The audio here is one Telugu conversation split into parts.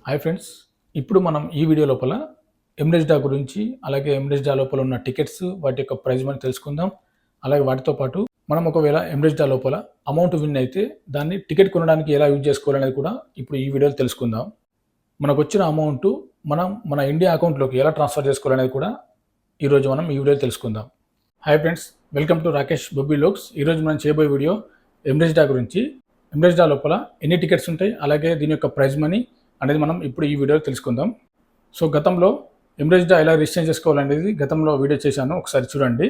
హాయ్ ఫ్రెండ్స్, ఇప్పుడు మనం ఈ వీడియో లోపల ఎమ్రెజ్డా గురించి, అలాగే ఎమ్రెజ్డా లోపల ఉన్న టికెట్స్, వాటి యొక్క ప్రైస్ మనం తెలుసుకుందాం. అలాగే వాటితో పాటు మనం ఒకవేళ ఎమ్రెజ్డా లోపల అమౌంట్ విన్ అయితే దాన్ని టికెట్ కొనడానికి ఎలా యూజ్ చేసుకోవాలనేది కూడా ఇప్పుడు ఈ వీడియోలో తెలుసుకుందాం. మనకు వచ్చిన అమౌంట్ మన ఇండియా అకౌంట్లోకి ఎలా ట్రాన్స్ఫర్ చేసుకోవాలనేది కూడా ఈరోజు మనం ఈ వీడియోలో తెలుసుకుందాం. Hi friends, welcome to Rakesh Bobby లోక్స్. ఈరోజు మనం చేయబోయే వీడియో ఎమ్రెజ్డా గురించి. ఎమ్రెజ్డా లోపల ఎన్ని టికెట్స్ ఉంటాయి, అలాగే దీని యొక్క ప్రైజ్ మనీ అనేది మనం ఇప్పుడు ఈ వీడియోలో తెలుసుకుందాం. సో గతంలో ఎమ్రెజ్డా ఎలా రిజిస్టర్ చేసుకోవాలనేది గతంలో వీడియో చేశాను, ఒకసారి చూడండి.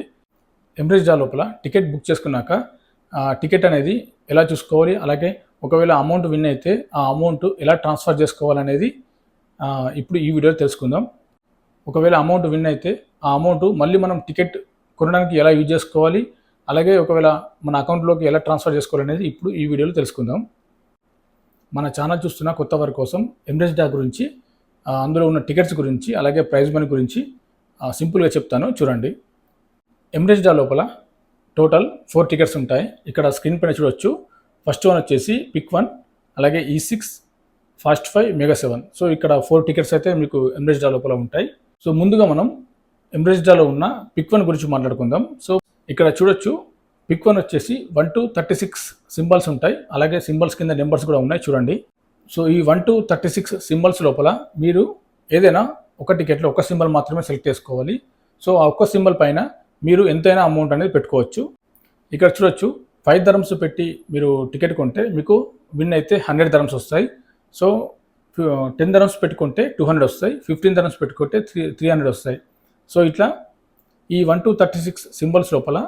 ఎమ్రెజ్డా లోపల టికెట్ బుక్ చేసుకున్నాక టికెట్ అనేది ఎలా చూసుకోవాలి, అలాగే ఒకవేళ అమౌంట్ విన్ అయితే ఆ అమౌంట్ ఎలా ట్రాన్స్ఫర్ చేసుకోవాలనేది ఇప్పుడు ఈ వీడియోలో తెలుసుకుందాం. ఒకవేళ అమౌంట్ విన్ అయితే ఆ అమౌంట్ మళ్ళీ మనం టికెట్ కొనడానికి ఎలా యూజ్ చేసుకోవాలి, అలాగే ఒకవేళ మన అకౌంట్లోకి ఎలా ట్రాన్స్ఫర్ చేసుకోవాలనేది ఇప్పుడు ఈ వీడియోలో తెలుసుకుందాం. మన ఛానల్ చూస్తున్న కొత్త వారి కోసం ఎమ్రెజ్డా గురించి, అందులో ఉన్న టికెట్స్ గురించి, అలాగే ప్రైజ్ మనీ గురించి సింపుల్గా చెప్తాను, చూడండి. ఎమ్రెజ్డా లోపల టోటల్ 4 టికెట్స్ ఉంటాయి. ఇక్కడ స్క్రీన్ పైన చూడొచ్చు. ఫస్ట్ వన్ వచ్చేసి పిక్ 1, అలాగే E6, ఫాస్ట్ 5, మెగా 7. సో ఇక్కడ 4 టికెట్స్ అయితే మీకు ఎమ్రెజ్డా లోపల ఉంటాయి. సో ముందుగా మనం ఎమ్రెజ్డాలో ఉన్న పిక్ 1 గురించి మాట్లాడుకుందాం. సో ఇక్కడ చూడొచ్చు, పిక్ 1 వచ్చేసి 1 to 36 సింబల్స్ ఉంటాయి, అలాగే సింబల్స్ కింద నెంబర్స్ కూడా ఉన్నాయి, చూడండి. సో ఈ 1 to 36 సింబల్స్ లోపల మీరు ఏదైనా ఒక టికెట్లో ఒక సింబల్ మాత్రమే సెలెక్ట్ చేసుకోవాలి. సో ఆ ఒక్క సింబల్ పైన మీరు ఎంతైనా అమౌంట్ అనేది పెట్టుకోవచ్చు. ఇక్కడ చూడొచ్చు, 5 dirhams పెట్టి మీరు టికెట్ కొంటే మీకు విన్ అయితే 100 dirhams వస్తాయి. సో 10 dirhams పెట్టుకుంటే 200 వస్తాయి, 15 dirhams పెట్టుకుంటే 300 వస్తాయి. సో ఇట్లా ఈ 1 to 36 సింబల్స్ లోపల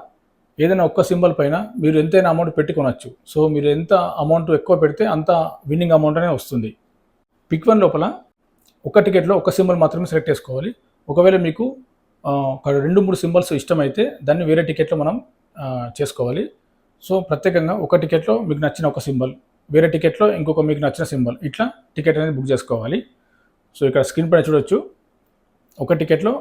ఏదైనా ఒక్క సింబల్ పైన మీరు ఎంతైనా అమౌంట్ పెట్టి కొనవచ్చు. సో మీరు ఎంత అమౌంట్ ఎక్కువ పెడితే అంత విన్నింగ్ అమౌంట్ అనేది వస్తుంది. పిక్ 1 లోపల ఒక టికెట్లో ఒక సింబల్ మాత్రమే సెలెక్ట్ చేసుకోవాలి. ఒకవేళ మీకు 2-3 సింబల్స్ ఇష్టమైతే దాన్ని వేరే టికెట్లో మనం చేసుకోవాలి. సో ప్రత్యేకంగా ఒక టికెట్లో మీకు నచ్చిన ఒక సింబల్, వేరే టికెట్లో ఇంకొక మీకు నచ్చిన సింబల్, ఇట్లా టికెట్ అనేది బుక్ చేసుకోవాలి. సో ఇక్కడ స్క్రీన్ పైన చూడొచ్చు, ఒక టికెట్లో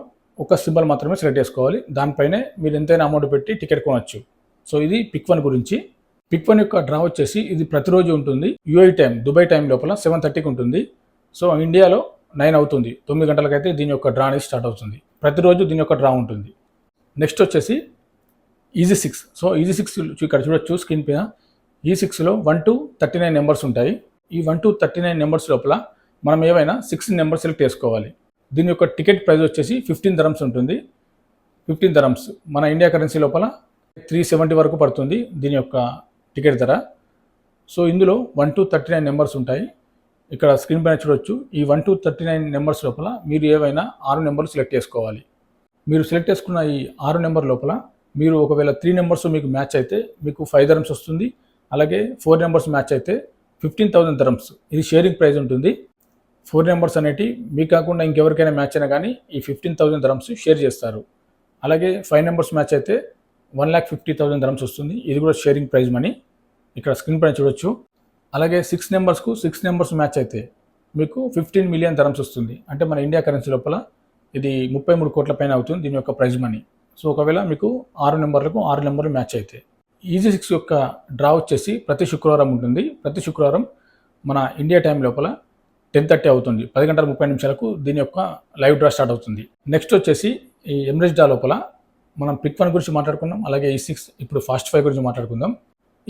ఒక సింబల్ మాత్రమే సెలెక్ట్ చేసుకోవాలి. దానిపైనే మీరు ఎంతైనా అమౌంట్ పెట్టి టికెట్ కొనవచ్చు. సో ఇది పిక్ 1 గురించి. పిక్ 1 యొక్క డ్రా వచ్చేసి ఇది ప్రతిరోజు ఉంటుంది. యూఏఈ టైం, దుబాయ్ టైం లోపల 7:30కి ఉంటుంది. సో ఇండియాలో 9 అవుతుంది, 9 గంటలకైతే దీని యొక్క డ్రా అనేది స్టార్ట్ అవుతుంది. ప్రతిరోజు దీని యొక్క డ్రా ఉంటుంది. నెక్స్ట్ వచ్చేసి E6. సో E6 ఇక్కడ చూడొచ్చు స్క్రీన్ పైన. E6లో 1 to 39 నెంబర్స్ ఉంటాయి. ఈ 1 to 39 నెంబర్స్ లోపల మనం ఏవైనా 6 నెంబర్స్ సెలెక్ట్ చేసుకోవాలి. దీని యొక్క టికెట్ ప్రైస్ వచ్చేసి 15 dirhams ఉంటుంది. 15 dirhams మన ఇండియా కరెన్సీ లోపల 370 వరకు పడుతుంది దీని యొక్క టికెట్ ధర. సో ఇందులో 1 to 39 నెంబర్స్ ఉంటాయి. ఇక్కడ స్క్రీన్ పైన చూడొచ్చు, ఈ 1 to 39 నెంబర్స్ లోపల మీరు ఏవైనా 6 నెంబర్లు సెలెక్ట్ చేసుకోవాలి. మీరు సెలెక్ట్ చేసుకున్న ఈ 6 నెంబర్ లోపల మీరు ఒకవేళ 3 నెంబర్స్ మీకు మ్యాచ్ అయితే మీకు 5 dirhams వస్తుంది. అలాగే 4 నెంబర్స్ మ్యాచ్ అయితే 15,000 dirhams. ఇది షేరింగ్ ప్రైస్ ఉంటుంది. 4 నెంబర్స్ అనేవి మీకు కాకుండా ఇంకెవరికైనా మ్యాచ్ అయినా కానీ ఈ 15,000 dirhams షేర్ చేస్తారు. అలాగే 5 నెంబర్స్ మ్యాచ్ అయితే 1,50,000 dirhams వస్తుంది. ఇది కూడా షేరింగ్ ప్రైజ్ మనీ, ఇక్కడ స్క్రీన్ పైన చూడొచ్చు. అలాగే 6 నెంబర్స్ మ్యాచ్ అయితే మీకు 15 million dirhams వస్తుంది. అంటే మన ఇండియా కరెన్సీ లోపల ఇది 33 కోట్ల పైన అవుతుంది దీని యొక్క ప్రైజ్ మనీ. సో ఒకవేళ మీకు 6 నెంబర్లకు 6 నెంబర్లు మ్యాచ్ అయితే. E6 యొక్క డ్రా వచ్చేసి ప్రతి శుక్రవారం ఉంటుంది. ప్రతి శుక్రవారం మన ఇండియా టైం లోపల 10:30 అవుతుంది, 10:30 దీని యొక్క లైవ్ డ్రా స్టార్ట్ అవుతుంది. నెక్స్ట్ వచ్చేసి ఈ ఎమ్రెజ్డా లోపల మనం పిక్ 1 గురించి మాట్లాడుకున్నాం, అలాగే E6, ఇప్పుడు ఫాస్ట్ 5 గురించి మాట్లాడుకుందాం.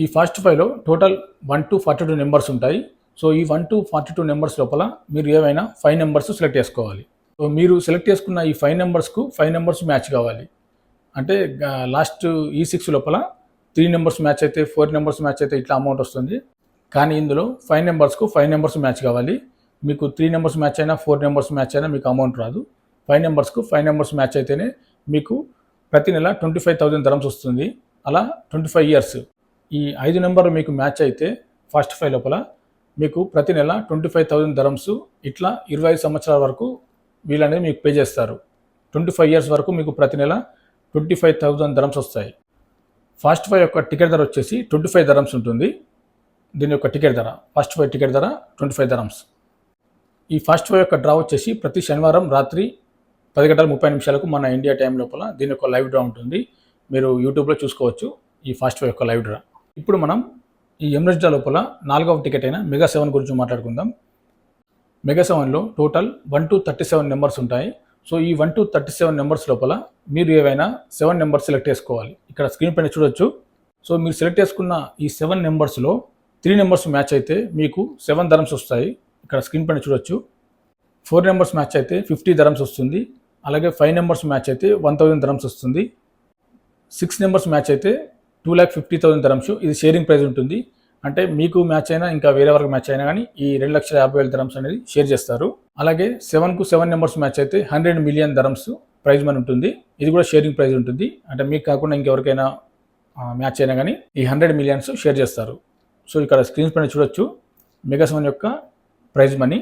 ఈ ఫాస్ట్ 5లో టోటల్ 1 to 42 నెంబర్స్ ఉంటాయి. సో ఈ 1 to 42 నెంబర్స్ లోపల మీరు ఏవైనా 5 నెంబర్స్ సెలెక్ట్ చేసుకోవాలి. సో మీరు సెలెక్ట్ చేసుకున్న ఈ 5 నెంబర్స్కు 5 నెంబర్స్ మ్యాచ్ కావాలి. అంటే లాస్ట్ E6 లోపల 3 నెంబర్స్ మ్యాచ్ అయితే, 4 నెంబర్స్ మ్యాచ్ అయితే ఇట్లా అమౌంట్ వస్తుంది. కానీ ఇందులో 5 నెంబర్స్కు 5 నెంబర్స్ మ్యాచ్ కావాలి. మీకు 3 నెంబర్స్ మ్యాచ్ అయినా, 4 నెంబర్స్ మ్యాచ్ అయినా మీకు అమౌంట్ రాదు. 5 నెంబర్స్కు 5 నెంబర్స్ మ్యాచ్ అయితేనే మీకు ప్రతి నెల 25,000 dirhams వస్తుంది. అలా 25 years ఈ 5 నెంబర్లు మీకు మ్యాచ్ అయితే ఫాస్ట్ 5 లోపల మీకు ప్రతి నెల 25,000 dirhams ఇట్లా 25 సంవత్సరాల వరకు వీళ్ళనేది మీకు పే చేస్తారు. 25 years వరకు మీకు ప్రతి నెల 25,000 dirhams వస్తాయి. ఫాస్ట్ 5 యొక్క టికెట్ ధర వచ్చేసి 25 dirhams ఉంటుంది. దీని యొక్క టికెట్ ధర, ఫాస్ట్ 5 టికెట్ ధర 25 dirhams. ఈ ఫాస్ట్ 5 యొక్క డ్రా వచ్చేసి ప్రతి శనివారం రాత్రి 10:30 మన ఇండియా టైం లోపల దీని యొక్క లైవ్ డ్రా ఉంటుంది. మీరు యూట్యూబ్లో చూసుకోవచ్చు ఈ ఫాస్ట్ 5 యొక్క లైవ్ డ్రా. ఇప్పుడు మనం ఈ ఎమ్రెజ్డా లోపల 4వ టికెట్ అయిన మెగా 7 గురించి మాట్లాడుకుందాం. మెగా 7లో టోటల్ 1 to 37 నెంబర్స్ ఉంటాయి. సో ఈ 1 to 37 నెంబర్స్ లోపల మీరు ఏవైనా 7 నెంబర్స్ సెలెక్ట్ చేసుకోవాలి. ఇక్కడ స్క్రీన్ పైన చూడొచ్చు. సో మీరు సెలెక్ట్ చేసుకున్న ఈ 7 నెంబర్స్లో 3 నెంబర్స్ మ్యాచ్ అయితే మీకు 7 dirhams వస్తాయి. ఇక్కడ స్క్రీన్ పైన చూడొచ్చు. 4 నెంబర్స్ మ్యాచ్ అయితే 50 dirhams వస్తుంది. అలాగే 5 నెంబర్స్ మ్యాచ్ అయితే 1000 dirhams వస్తుంది. 6 నెంబర్స్ మ్యాచ్ అయితే 2,50,000 dirhams. ఇది షేరింగ్ ప్రైస్ ఉంటుంది. అంటే మీకు మ్యాచ్ అయినా ఇంకా వేరే వరకు మ్యాచ్ అయినా కానీ ఈ 2,50,000 dirhams అనేది షేర్ చేస్తారు. అలాగే 7కు 7 నెంబర్స్ మ్యాచ్ అయితే 100 million dirhams ప్రైజ్ మనీ ఉంటుంది. ఇది కూడా షేరింగ్ ప్రైజ్ ఉంటుంది. అంటే మీకు కాకుండా ఇంకెవరికైనా మ్యాచ్ అయినా కానీ ఈ 100 millions షేర్ చేస్తారు. సో ఇక్కడ స్క్రీన్స్ పైన చూడొచ్చు మెగా 7 యొక్క ప్రైజ్ మనీ.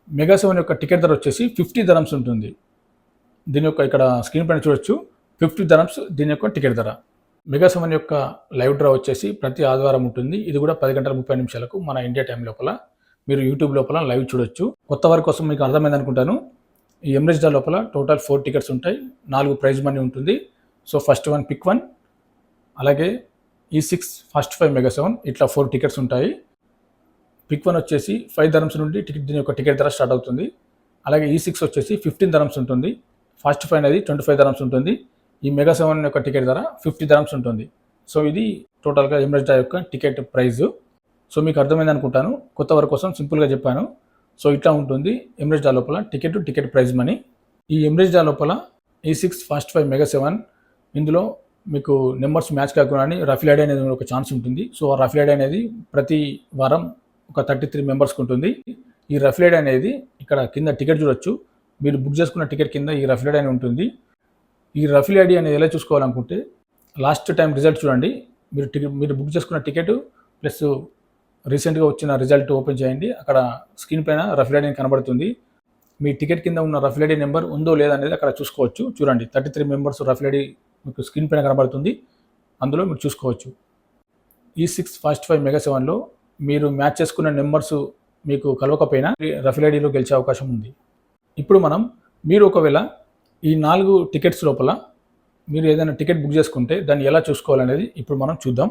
మెగా 7 యొక్క టికెట్ ధర వచ్చేసి 50 dirhams ఉంటుంది. దీని యొక్క ఇక్కడ స్క్రీన్ పైన చూడొచ్చు 50 dirhams దీని యొక్క టికెట్ ధర. మెగా 7 యొక్క లైవ్ డ్రా వచ్చేసి ప్రతి ఆదివారం ఉంటుంది. ఇది కూడా 10:30 మన ఇండియా టైం లోపల మీరు యూట్యూబ్ లోపల లైవ్ చూడొచ్చు. కొత్త వారి కోసం మీకు అర్థమైంది అనుకుంటాను. ఈ ఎంబ్రెస్ డ్రా లోపల టోటల్ 4 టికెట్స్ ఉంటాయి. 4 ప్రైజ్ మనీ ఉంటుంది. సో ఫస్ట్ 1 పిక్ 1, అలాగే E6 ఫస్ట్ 5 మెగా 7 ఇట్లా 4 టికెట్స్ ఉంటాయి. పిక్ 1 వచ్చేసి 5 dirhams నుండి దీని యొక్క టికెట్ ధర స్టార్ట్ అవుతుంది. అలాగే E6 వచ్చేసి 15 dirhams ఉంటుంది. ఫస్ట్ 5 అనేది 25 dirhams ఉంటుంది. ఈ మెగా 7 యొక్క టికెట్ ధర 50 dirhams ఉంటుంది. సో ఇది టోటల్గా ఎంబ్రెస్ డ్రా యొక్క టికెట్ ప్రైస్. సో మీకు అర్థమైంది అనుకుంటాను. కొత్త వారి కోసం సింపుల్గా చెప్పాను. సో ఇట్లా ఉంటుంది ఎంబ్రెస్ డ్రా లోపల టికెట్ ప్రైజ్ మనీ. ఈ ఎంబ్రెస్ డ్రా లోపల E6 ఫస్ట్ 5 మెగా 7 ఇందులో మీకు నెంబర్స్ మ్యాచ్ కాకుండా రఫిల్ ఐడి అనేది ఒక ఛాన్స్ ఉంటుంది. సో ఆ రఫిల్ ఐడి అనేది ప్రతి వారం ఒక 33 మెంబర్స్కి ఉంటుంది. ఈ రఫిల్ ఐడి అనేది ఇక్కడ కింద టికెట్ చూడొచ్చు. మీరు బుక్ చేసుకున్న టికెట్ కింద ఈ రఫిల్ ఐడి అని ఉంటుంది. ఈ రఫిల్ ఐడి అనేది ఎలా చూసుకోవాలనుకుంటే లాస్ట్ టైం రిజల్ట్ చూడండి. మీరు బుక్ చేసుకున్న టికెట్ ప్లస్ రీసెంట్గా వచ్చిన రిజల్ట్ ఓపెన్ చేయండి. అక్కడ స్క్రీన్ పైన రఫిల్ ఐడి కనబడుతుంది. మీ టికెట్ కింద ఉన్న రఫిల్ ఐడి నెంబర్ ఉందో లేదనేది అక్కడ చూసుకోవచ్చు. చూడండి 33 మెంబర్స్ రఫిల్ ఐడి మీకు స్క్రీన్ పైన కనబడుతుంది. అందులో మీరు చూసుకోవచ్చు. E6 ఫస్ట్ 5 మెగా 7లో మీరు మ్యాచ్ చేసుకున్న నెంబర్స్ మీకు కలవకపోయినా రఫిల్ ఐడిలో గెలిచే అవకాశం ఉంది. ఇప్పుడు మీరు ఒకవేళ ఈ 4 టికెట్స్ లోపల మీరు ఏదైనా టికెట్ బుక్ చేసుకుంటే దాన్ని ఎలా చూసుకోవాలనేది ఇప్పుడు మనం చూద్దాం.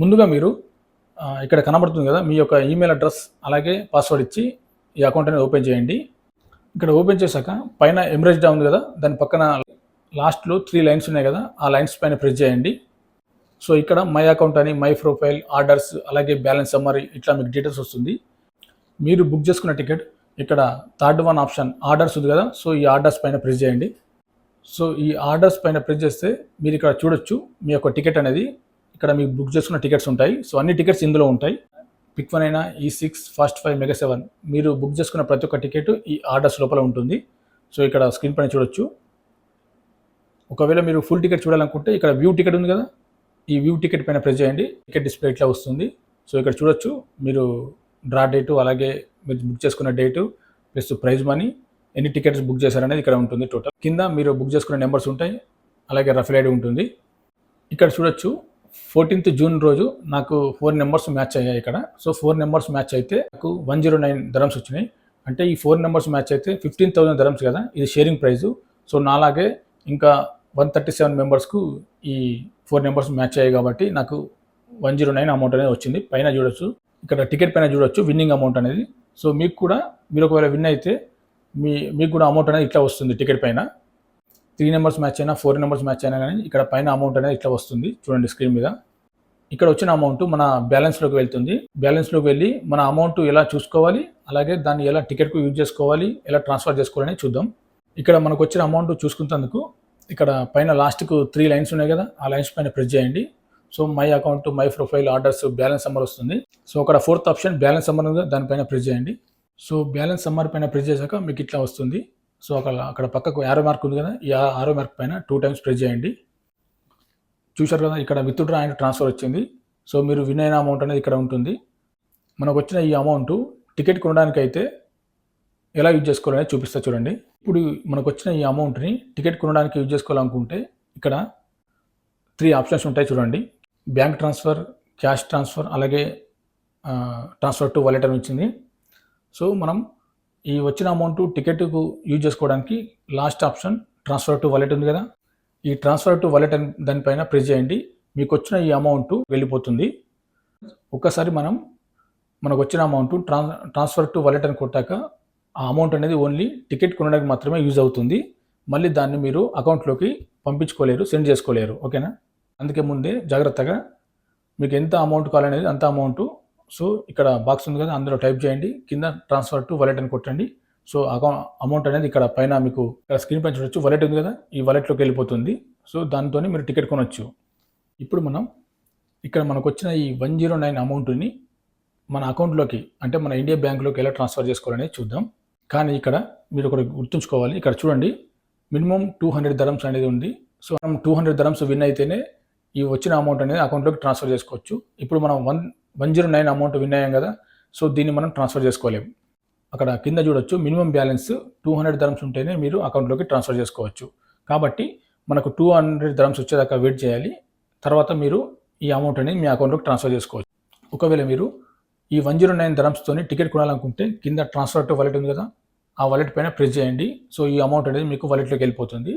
ముందుగా మీరు ఇక్కడ కనబడుతుంది కదా మీ యొక్క ఈమెయిల్ అడ్రస్ అలాగే పాస్వర్డ్ ఇచ్చి ఈ అకౌంట్ అనేది ఓపెన్ చేయండి. ఇక్కడ ఓపెన్ చేశాక పైన ఎంబ్రెస్ డ్రా ఉంది కదా, దాని పక్కన లాస్ట్లో 3 లైన్స్ ఉన్నాయి కదా, ఆ లైన్స్ పైన ప్రెస్ చేయండి. సో ఇక్కడ మై అకౌంట్ అని, మై ప్రొఫైల్, ఆర్డర్స్, అలాగే బ్యాలెన్స్ సమ్మరీ ఇట్లా మీకు డీటెయిల్స్ వస్తుంది. మీరు బుక్ చేసుకున్న టికెట్ ఇక్కడ థర్డ్ వన్ ఆప్షన్ ఆర్డర్స్ ఉంది కదా, సో ఈ ఆర్డర్స్ పైన ప్రెస్ చేయండి. సో ఈ ఆర్డర్స్ పైన ప్రెస్ చేస్తే మీరు ఇక్కడ చూడొచ్చు మీ యొక్క టికెట్ అనేది ఇక్కడ మీకు బుక్ చేసుకున్న టికెట్స్ ఉంటాయి. సో అన్ని టికెట్స్ ఇందులో ఉంటాయి. పిక్ 1 అయినా E6 ఫస్ట్ 5 మెగా 7 మీరు బుక్ చేసుకున్న ప్రతి ఒక్క టికెట్ ఈ ఆర్డర్స్ లోపల ఉంటుంది. సో ఇక్కడ స్క్రీన్ పైన చూడొచ్చు. ఒకవేళ మీరు ఫుల్ టికెట్ చూడాలనుకుంటే ఇక్కడ వ్యూ టికెట్ ఉంది కదా, ఈ వ్యూ టికెట్ పైన ప్రెస్ చేయండి. టికెట్ డిస్ప్లే ఇట్లా వస్తుంది. సో ఇక్కడ చూడొచ్చు మీరు డ్రా డేటు, అలాగే మీరు బుక్ చేసుకున్న డేటు ప్లస్ ప్రైజ్ మనీ, ఎన్ని టికెట్స్ బుక్ చేశారనేది ఇక్కడ ఉంటుంది. టోటల్ కింద మీరు బుక్ చేసుకున్న నెంబర్స్ ఉంటాయి, అలాగే రఫిల్ ఐడి ఉంటుంది. ఇక్కడ చూడొచ్చు 14th జూన్ రోజు నాకు 4 నెంబర్స్ మ్యాచ్ అయ్యాయి ఇక్కడ. సో 4 నెంబర్స్ మ్యాచ్ అయితే నాకు 109 dirhams వచ్చినాయి. అంటే ఈ 4 నెంబర్స్ మ్యాచ్ అయితే 15,000 dirhams కదా, ఇది షేరింగ్ ప్రైజు. సో నాలాగే ఇంకా 137 మెంబర్స్కు ఈ 4 నెంబర్స్ మ్యాచ్ అయ్యాయి కాబట్టి నాకు 109 అమౌంట్ అనేది వచ్చింది. పైన చూడొచ్చు, ఇక్కడ టికెట్ పైన చూడొచ్చు విన్నింగ్ అమౌంట్ అనేది. సో మీరు ఒకవేళ విన్ అయితే మీకు కూడా అమౌంట్ అనేది ఇట్లా వస్తుంది. టికెట్ పైన 3 నెంబర్స్ మ్యాచ్ అయినా 4 నెంబర్స్ మ్యాచ్ అయినా కానీ ఇక్కడ పైన అమౌంట్ అనేది ఇట్లా వస్తుంది. చూడండి స్క్రీన్ మీద. ఇక్కడ వచ్చిన అమౌంట్ మన బ్యాలెన్స్లోకి వెళ్తుంది. బ్యాలెన్స్లోకి వెళ్ళి మన అమౌంట్ ఎలా చూసుకోవాలి, అలాగే దాన్ని ఎలా టికెట్కు యూజ్ చేసుకోవాలి, ఎలా ట్రాన్స్ఫర్ చేసుకోవాలని చూద్దాం. ఇక్కడ మనకు వచ్చిన అమౌంట్ చూసుకున్నందుకు ఇక్కడ పైన లాస్ట్కు 3 లైన్స్ ఉన్నాయి కదా, ఆ లైన్స్ పైన ప్రెస్ చేయండి. So my account, my profile, orders, balance summer వస్తుంది. సో అక్కడ 4th ఆప్షన్ బ్యాలెన్స్ సమ్మర్ ఉంది, దానిపైన ప్రెస్ చేయండి. సో బ్యాలెన్స్ సమ్మర్ పైన ప్రెస్ చేశాక మీకు ఇట్లా వస్తుంది. సో అక్కడ పక్కకు యారో మార్క్ ఉంది కదా, ఈ యారో మార్క్ పైన 2 times ప్రెస్ చేయండి. చూశారు కదా ఇక్కడ విత్డ్రా అండ్ ట్రాన్స్ఫర్ వచ్చింది. సో మీరు విన్ అయిన అమౌంట్ అనేది ఇక్కడ ఉంటుంది. మనకు వచ్చిన ఈ అమౌంట్ టికెట్ కొనడానికి అయితే ఎలా యూజ్ చేసుకోవాలనేది చూపిస్తా చూడండి. ఇప్పుడు మనకు వచ్చిన ఈ అమౌంట్ని టికెట్ కొనడానికి యూజ్ చేసుకోవాలనుకుంటే ఇక్కడ 3 ఆప్షన్స్ ఉంటాయి చూడండి. బ్యాంక్ ట్రాన్స్ఫర్, క్యాష్ ట్రాన్స్ఫర్, అలాగే ట్రాన్స్ఫర్ టు వాలెట్ అని వచ్చింది. సో మనం ఈ వచ్చిన అమౌంట్ టికెట్కు యూజ్ చేసుకోవడానికి last option transfer to wallet ఉంది కదా, ఈ ట్రాన్స్ఫర్ టు వాలెట్ అని దానిపైన ప్రెస్ చేయండి. మీకు వచ్చిన ఈ అమౌంట్ వెళ్ళిపోతుంది. ఒక్కసారి మనం మనకు వచ్చిన అమౌంట్ ట్రాన్స్ఫర్ టు వాలెట్ అని కొట్టాక ఆ అమౌంట్ అనేది ఓన్లీ టికెట్ కొనడానికి మాత్రమే యూజ్ అవుతుంది. మళ్ళీ దాన్ని మీరు అకౌంట్లోకి పంపించుకోలేరు, సెండ్ చేసుకోలేరు. ఓకేనా? అందుకే ముందే జాగ్రత్తగా మీకు ఎంత అమౌంట్ కావాలనేది అంత అమౌంట్. సో ఇక్కడ బాక్స్ ఉంది కదా, అందులో టైప్ చేయండి, కింద ట్రాన్స్ఫర్ టు వాలెట్ అని కొట్టండి. సో అమౌంట్ అనేది ఇక్కడ పైన మీకు ఇక్కడ స్క్రీన్ పైన చూడొచ్చు, వాలెట్ ఉంది కదా, ఈ వాలెట్లోకి వెళ్ళిపోతుంది. సో దాంతో మీరు టికెట్ కొనవచ్చు. ఇప్పుడు మనం ఇక్కడ మనకు వచ్చిన ఈ 109 అమౌంట్ని మన అకౌంట్లోకి అంటే మన ఇండియా బ్యాంక్లోకి ఎలా ట్రాన్స్ఫర్ చేసుకోవాలనేది చూద్దాం. కానీ ఇక్కడ మీరు ఒకటి గుర్తుంచుకోవాలి, ఇక్కడ చూడండి మినిమం 200 dirhams అనేది ఉంది. సో మనం 200 dirhams విన్ అయితేనే ఈ వచ్చిన అమౌంట్ అనేది అకౌంట్లోకి ట్రాన్స్ఫర్ చేసుకోవచ్చు. ఇప్పుడు మనం 109 అమౌంట్ విన్ అయ్యాం కదా, సో దీన్ని మనం ట్రాన్స్ఫర్ చేసుకోలేము. అక్కడ కింద చూడొచ్చు మినిమం బ్యాలెన్స్ 200 dirhams ఉంటేనే మీరు అకౌంట్లోకి ట్రాన్స్ఫర్ చేసుకోవచ్చు. కాబట్టి మనకు 200 dirhams వచ్చేదాకా వెయిట్ చేయాలి. తర్వాత మీరు ఈ అమౌంట్ అనేది మీ అకౌంట్లోకి ట్రాన్స్ఫర్ చేసుకోవచ్చు. ఒకవేళ మీరు ఈ 109 dirhams తోని టికెట్ కొనాలనుకుంటే కింద ట్రాన్స్ఫర్ టు వాలెట్ ఉంది కదా, ఆ వాలెట్ పైన ప్రెస్ చేయండి. సో ఈ అమౌంట్ అనేది మీకు వాలెట్లోకి వెళ్ళిపోతుంది.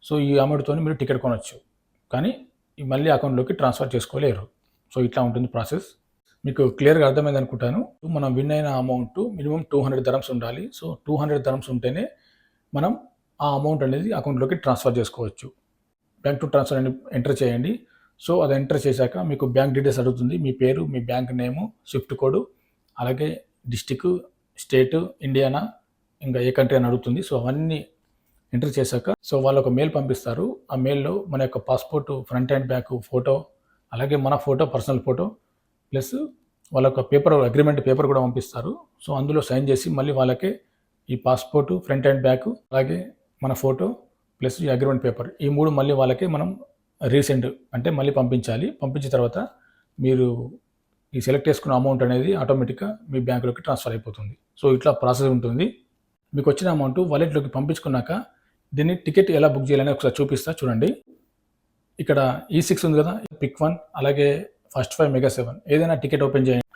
సో ఈ అమౌంట్తో మీరు టికెట్ కొనవచ్చు, కానీ మళ్ళీ అకౌంట్లోకి ట్రాన్స్ఫర్ చేసుకోలేరు. సో ఇట్లా ఉంటుంది ప్రాసెస్. మీకు క్లియర్గా అర్థమైంది అనుకుంటాను. మనం విన్ అయిన అమౌంట్ మినిమం 200 dirhams ఉండాలి. సో 200 dirhams ఉంటేనే మనం ఆ అమౌంట్ అనేది అకౌంట్లోకి ట్రాన్స్ఫర్ చేసుకోవచ్చు. బ్యాంక్ టు ట్రాన్స్ఫర్ అని ఎంటర్ చేయండి. సో అది ఎంటర్ చేశాక మీకు బ్యాంక్ డీటెయిల్స్ అడుగుతుంది, మీ పేరు, మీ బ్యాంక్ నేము, స్విఫ్ట్ కోడ్, అలాగే డిస్టిక్, స్టేట్, ఇండియానా, ఇంకా ఏ కంట్రీ అని అడుగుతుంది. సో అవన్నీ ఎంటర్ చేశాక సో వాళ్ళు ఒక మెయిల్ పంపిస్తారు. ఆ మెయిల్లో మన యొక్క passport front and back photo, అలాగే మన ఫోటో, పర్సనల్ ఫోటో, ప్లస్ వాళ్ళ యొక్క పేపర్, అగ్రిమెంట్ పేపర్ కూడా పంపిస్తారు. సో అందులో సైన్ చేసి మళ్ళీ వాళ్ళకే ఈ పాస్పోర్ట్ ఫ్రంట్ అండ్ బ్యాక్, అలాగే మన ఫోటో ప్లస్ ఈ అగ్రిమెంట్ పేపర్, ఈ మూడు మళ్ళీ వాళ్ళకే మనం రీసెండ్ అంటే మళ్ళీ పంపించాలి. పంపించిన తర్వాత మీరు ఈ సెలెక్ట్ చేసుకున్న అమౌంట్ అనేది ఆటోమేటిక్గా మీ బ్యాంకులోకి ట్రాన్స్ఫర్ అయిపోతుంది. సో ఇట్లా ప్రాసెస్ ఉంటుంది. మీకు వచ్చిన అమౌంట్ వాలెట్లోకి పంపించుకున్నాక దీన్ని టికెట్ ఎలా బుక్ చేయాలని ఒకసారి చూపిస్తా చూడండి. ఇక్కడ E6 ఉంది కదా, పిక్ 1, అలాగే ఫస్ట్ 5, మెగా 7 ఏదైనా టికెట్ ఓపెన్ చేయండి.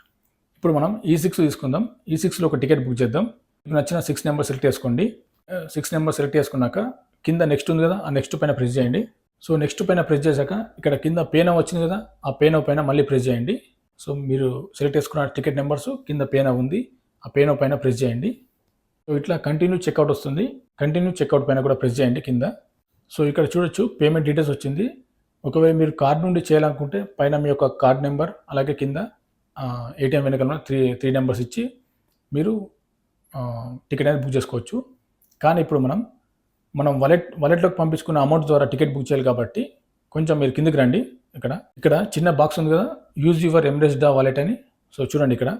ఇప్పుడు మనం E6 తీసుకుందాం. E6లో ఒక టికెట్ బుక్ చేద్దాం. మీకు నచ్చిన 6 నెంబర్ సెలెక్ట్ చేసుకోండి. 6 నెంబర్ సెలెక్ట్ చేసుకున్నాక కింద నెక్స్ట్ ఉంది కదా, ఆ నెక్స్ట్ పైన ప్రెస్ చేయండి. సో నెక్స్ట్ పైన ప్రెస్ చేశాక ఇక్కడ కింద పేనో వచ్చింది కదా, ఆ పేనో పైన మళ్ళీ ప్రెస్ చేయండి. సో మీరు సెలెక్ట్ చేసుకున్న టికెట్ నెంబర్స్ కింద పేనో ఉంది, ఆ పేనో పైన ప్రెస్ చేయండి. సో ఇట్లా కంటిన్యూ చెక్అవుట్ వస్తుంది. కంటిన్యూ చెక్అవుట్ పైన కూడా ప్రెస్ చేయండి కింద. సో ఇక్కడ చూడొచ్చు పేమెంట్ డీటెయిల్స్ వచ్చింది. ఒకవేళ మీరు కార్డ్ నుండి చేయాలనుకుంటే పైన మీ యొక్క కార్డ్ నెంబర్, అలాగే కింద ఏటీఎం వెనకాల త్రీ నెంబర్స్ ఇచ్చి మీరు టికెట్ అనేది బుక్ చేసుకోవచ్చు. కానీ ఇప్పుడు మనం వాలెట్లోకి పంపించుకున్న అమౌంట్ ద్వారా టికెట్ బుక్ చేయాలి కాబట్టి కొంచెం మీరు కిందికి రండి. ఇక్కడ చిన్న బాక్స్ ఉంది కదా, యూజ్ యువర్ ఎమిరేట్స్ డా వాలెట్ అని. సో చూడండి, ఇక్కడ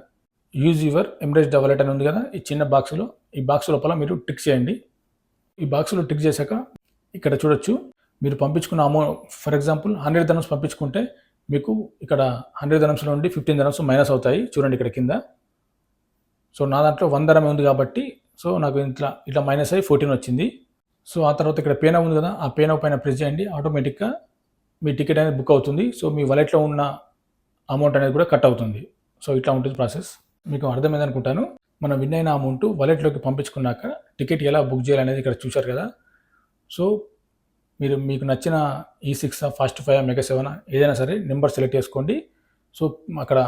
యూజ్ యువర్ ఎమిరేట్స్ డా వాలెట్ అని ఉంది కదా, ఈ చిన్న బాక్స్లో, ఈ బాక్స్ లోపల మీరు టిక్ చేయండి. ఈ బాక్స్లో టిక్ చేశాక ఇక్కడ చూడొచ్చు మీరు పంపించుకున్న అమౌంట్. ఫర్ ఎగ్జాంపుల్ 100 dirhams పంపించుకుంటే మీకు ఇక్కడ 100 dirhams నుండి 15 dirhams మైనస్ అవుతాయి. చూడండి ఇక్కడ కింద. సో నా దాంట్లో 1 dirham ఉంది కాబట్టి సో నాకు ఇట్లా మైనస్ అయ్యి 14 వచ్చింది. సో ఆ తర్వాత ఇక్కడ పేనో ఉంది కదా, ఆ పేనో పైన ప్రెస్ చేయండి. ఆటోమేటిక్గా మీ టికెట్ అనేది బుక్ అవుతుంది. సో మీ వాలెట్లో ఉన్న అమౌంట్ అనేది కూడా కట్ అవుతుంది. సో ఇట్లా ఉంటుంది ప్రాసెస్. మీకు అర్థమైంది అనుకుంటాను. మనం విన్ అయిన అమౌంట్ వాలెట్లోకి పంపించుకున్నాక టికెట్ ఎలా బుక్ చేయాలనేది ఇక్కడ చూశారు కదా. సో మీకు నచ్చిన E6, ఫస్ట్ 5, మెగా 7 ఏదైనా సరే నెంబర్ సెలెక్ట్ చేసుకోండి. సో అక్కడ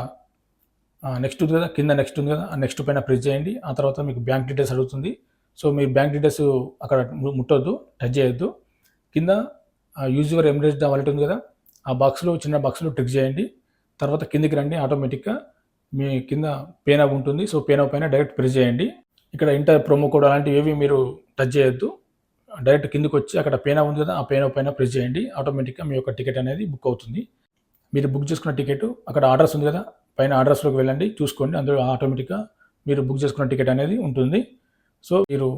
నెక్స్ట్ ఉంది కదా, కింద నెక్స్ట్ ఉంది కదా, ఆ నెక్స్ట్ పైన ప్రెస్ చేయండి. ఆ తర్వాత మీకు బ్యాంక్ డీటెయిల్స్ అడుగుతుంది. సో మీ బ్యాంక్ డీటెయిల్స్ అక్కడ ముట్టొద్దు, టచ్ చేయొద్దు. కింద యూజ్ యువర్ ఎమిరేట్స్ డా వాలెట్ ఉంది కదా, ఆ బాక్స్లో, చిన్న బాక్స్లో టిక్ చేయండి. తర్వాత కిందికి రండి. ఆటోమేటిక్గా మీ కింద పేనో ఉంటుంది. సో పేనో పైన డైరెక్ట్ ప్రెస్ చేయండి. ఇక్కడ ఇంటర్ ప్రోమో కోడ్ అలాంటివి ఏవి మీరు టచ్ చేయొద్దు. డైరెక్ట్ కిందికి వచ్చి అక్కడ పేనో ఉంది కదా, ఆ పేనో పైన ప్రెస్ చేయండి. ఆటోమేటిక్గా మీ యొక్క టికెట్ అనేది బుక్ అవుతుంది. మీరు బుక్ చేసుకున్న టికెట్ అక్కడ అడ్రస్ ఉంది కదా, పైన అడ్రస్లోకి వెళ్ళండి, చూసుకోండి. అందులో ఆటోమేటిక్గా మీరు బుక్ చేసుకున్న టికెట్ అనేది ఉంటుంది. సో మీరు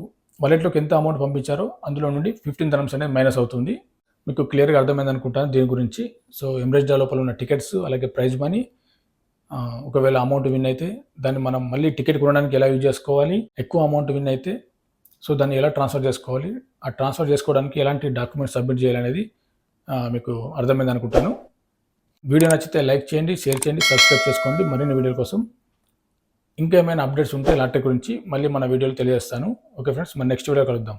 వాలెట్లోకి ఎంత అమౌంట్ పంపించారో అందులో నుండి 15 dirhams అనేది మైనస్ అవుతుంది. మీకు క్లియర్గా అర్థమైంది అనుకుంటాను దీని గురించి. సో ఎమిరేట్స్ డా లోపల ఉన్న టికెట్స్, అలాగే ప్రైజ్ మనీ, ఒకవేళ అమౌంట్ విన్ అయితే దాన్ని మనం మళ్ళీ టికెట్ కొనడానికి ఎలా యూజ్ చేసుకోవాలి, ఎక్కువ అమౌంట్ విన్ అయితే సో దాన్ని ఎలా ట్రాన్స్ఫర్ చేసుకోవాలి, ఆ ట్రాన్స్ఫర్ చేసుకోవడానికి ఎలాంటి డాక్యుమెంట్స్ సబ్మిట్ చేయాలనేది మీకు అర్థమైంది అనుకుంటాను. వీడియో నచ్చితే లైక్ చేయండి, షేర్ చేయండి, సబ్స్క్రైబ్ చేసుకోండి మరిన్ని వీడియోల కోసం. ఇంకా ఏమైనా అప్డేట్స్ ఉంటే లాటెక్ గురించి మళ్ళీ మన వీడియోలో తెలియజేస్తాను. ఓకే ఫ్రెండ్స్, మన నెక్స్ట్ వీడియో కలుద్దాం.